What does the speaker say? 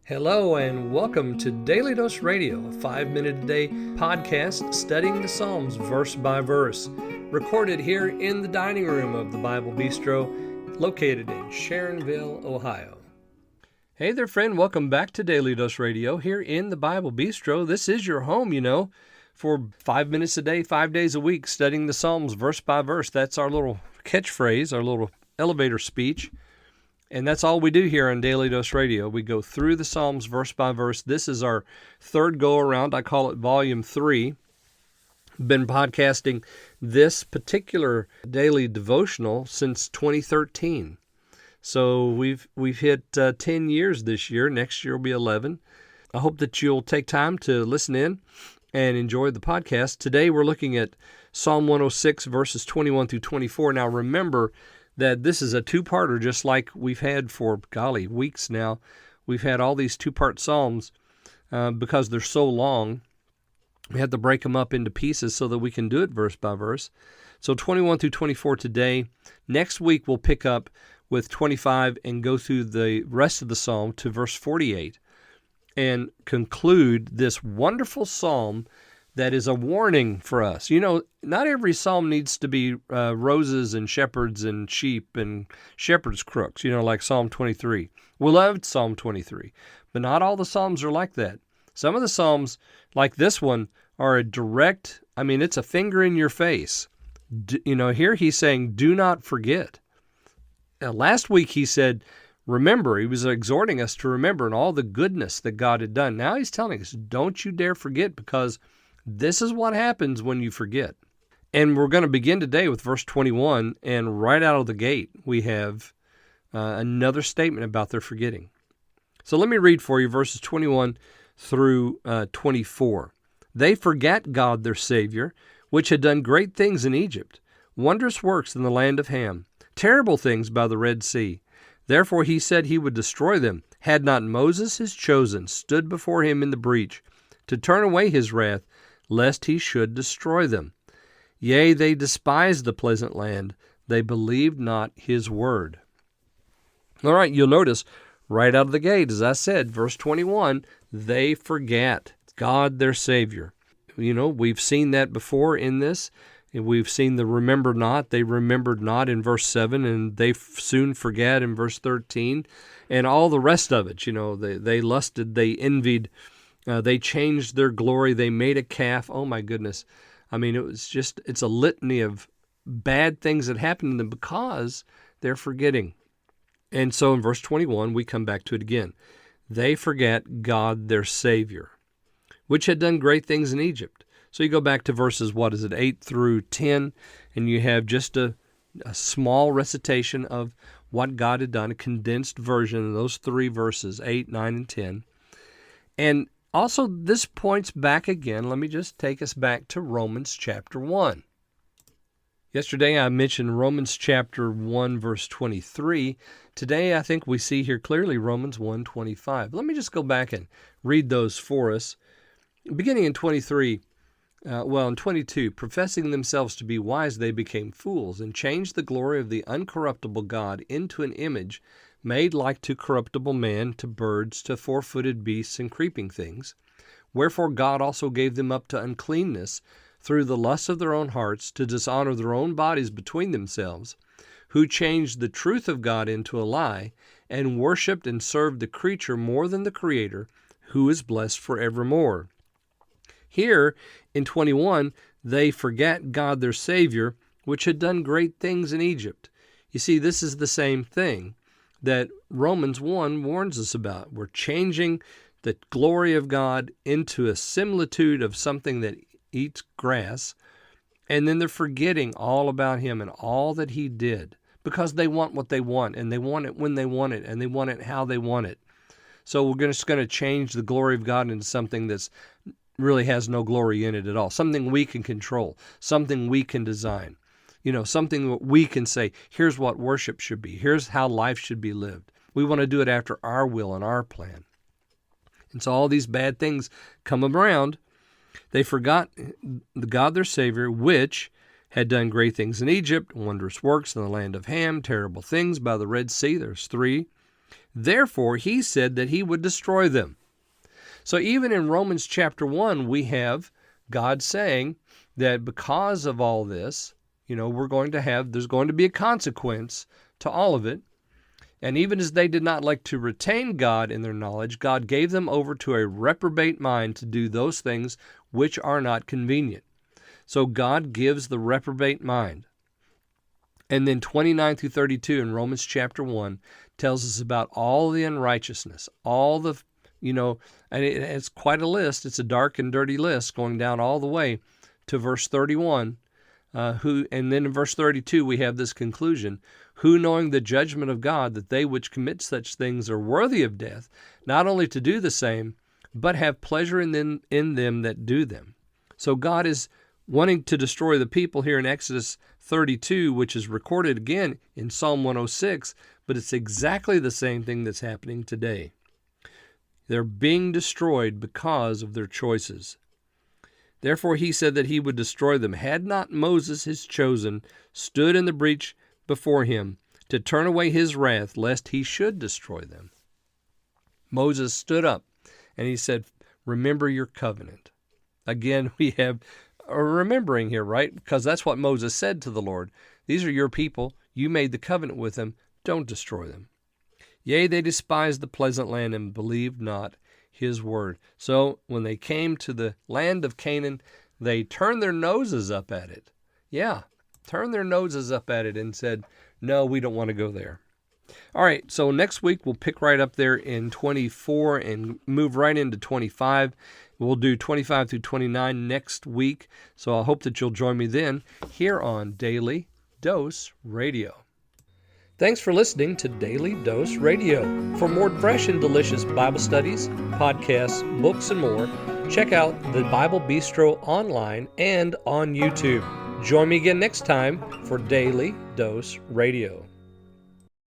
Hello and welcome to Daily Dose Radio, a 5-minute-a-day podcast studying the Psalms verse by verse, recorded here in the dining room of the Bible Bistro, located in Sharonville, Ohio. Hey there, friend. Welcome back to Daily Dose Radio here in the Bible Bistro. This is your home, for 5 minutes a day, 5 days a week, studying the Psalms verse by verse. That's our little catchphrase, our little elevator speech. And that's all we do here on Daily Dose Radio. We go through the Psalms verse by verse. This is our third go-around. I call it Volume 3. Been podcasting this particular daily devotional since 2013. So we've hit 10 years this year. Next year will be 11. I hope that you'll take time to listen in and enjoy the podcast. Today we're looking at Psalm 106, verses 21 through 24. Now remember that this is a two-parter, just like we've had for, weeks now. We've had all these two-part Psalms because they're so long. We had to break them up into pieces so that we can do it verse by verse. So 21 through 24 today. Next week we'll pick up with 25 and go through the rest of the Psalm to verse 48 and conclude this wonderful Psalm that is a warning for us. Not every psalm needs to be roses and shepherds and sheep and shepherd's crooks, like Psalm 23. We loved Psalm 23, but not all the psalms are like that. Some of the psalms, like this one, are a direct, it's a finger in your face. Here he's saying, do not forget. Last week he said, remember. He was exhorting us to remember and all the goodness that God had done. Now he's telling us, don't you dare forget, because this is what happens when you forget. And we're going to begin today with verse 21, and right out of the gate, we have another statement about their forgetting. So let me read for you verses 21 through 24. They forgot God, their Savior, which had done great things in Egypt, wondrous works in the land of Ham, terrible things by the Red Sea. Therefore he said he would destroy them, had not Moses, his chosen, stood before him in the breach, to turn away his wrath, lest he should destroy them. Yea, they despised the pleasant land. They believed not his word. All right, you'll notice right out of the gate, as I said, verse 21, they forget God, their Savior. We've seen that before in this. We've seen the remember not. They remembered not in verse 7, and they soon forget in verse 13, and all the rest of it. They lusted, they envied, they changed their glory. They made a calf. Oh, my goodness. It's a litany of bad things that happened to them because they're forgetting. And so in verse 21, we come back to it again. They forget God, their Savior, which had done great things in Egypt. So you go back to verses, 8 through 10, and you have just a small recitation of what God had done, a condensed version of those three verses, 8, 9, and 10. And also, this points back again. Let me just take us back to Romans chapter 1. Yesterday, I mentioned Romans chapter 1, verse 23. Today, I think we see here clearly Romans 1:25. Let me just go back and read those for us. Beginning in 23, in 22, professing themselves to be wise, they became fools and changed the glory of the uncorruptible God into an image made like to corruptible man, to birds, to four-footed beasts, and creeping things. Wherefore God also gave them up to uncleanness through the lusts of their own hearts, to dishonor their own bodies between themselves, who changed the truth of God into a lie, and worshipped and served the creature more than the Creator, who is blessed forevermore. Here, in 21, they forget God, their Savior, which had done great things in Egypt. You see, this is the same thing that Romans 1 warns us about. We're changing the glory of God into a similitude of something that eats grass, and then they're forgetting all about Him and all that He did because they want what they want, and they want it when they want it, and they want it how they want it. So we're just going to change the glory of God into something that's really has no glory in it at all, something we can control, something we can design. Something that we can say, here's what worship should be. Here's how life should be lived. We want to do it after our will and our plan. And so all these bad things come around. They forgot the God, their Savior, which had done great things in Egypt, wondrous works in the land of Ham, terrible things by the Red Sea. There's three. Therefore, he said that he would destroy them. So even in Romans chapter 1, we have God saying that because of all this, there's going to be a consequence to all of it. And even as they did not like to retain God in their knowledge, God gave them over to a reprobate mind to do those things which are not convenient. So God gives the reprobate mind. And then 29 through 32 in Romans chapter 1 tells us about all the unrighteousness, all the, and it's quite a list. It's a dark and dirty list going down all the way to verse 31. And then in verse 32 we have this conclusion, who knowing the judgment of God, that they which commit such things are worthy of death, not only to do the same, but have pleasure in them that do them. So God is wanting to destroy the people here in Exodus 32, which is recorded again in Psalm 106, but it's exactly the same thing that's happening today. They're being destroyed because of their choices. Therefore he said that he would destroy them. Had not Moses, his chosen, stood in the breach before him to turn away his wrath, lest he should destroy them. Moses stood up and he said, remember your covenant. Again, we have a remembering here, right? Because that's what Moses said to the Lord. These are your people. You made the covenant with them. Don't destroy them. Yea, they despised the pleasant land and believed not his word. So when they came to the land of Canaan, they turned their noses up at it. Yeah, turned their noses up at it and said, no, we don't want to go there. All right, so next week we'll pick right up there in 24 and move right into 25. We'll do 25 through 29 next week. So I hope that you'll join me then here on Daily Dose Radio. Thanks for listening to Daily Dose Radio. For more fresh and delicious Bible studies, podcasts, books, and more, check out the Bible Bistro online and on YouTube. Join me again next time for Daily Dose Radio.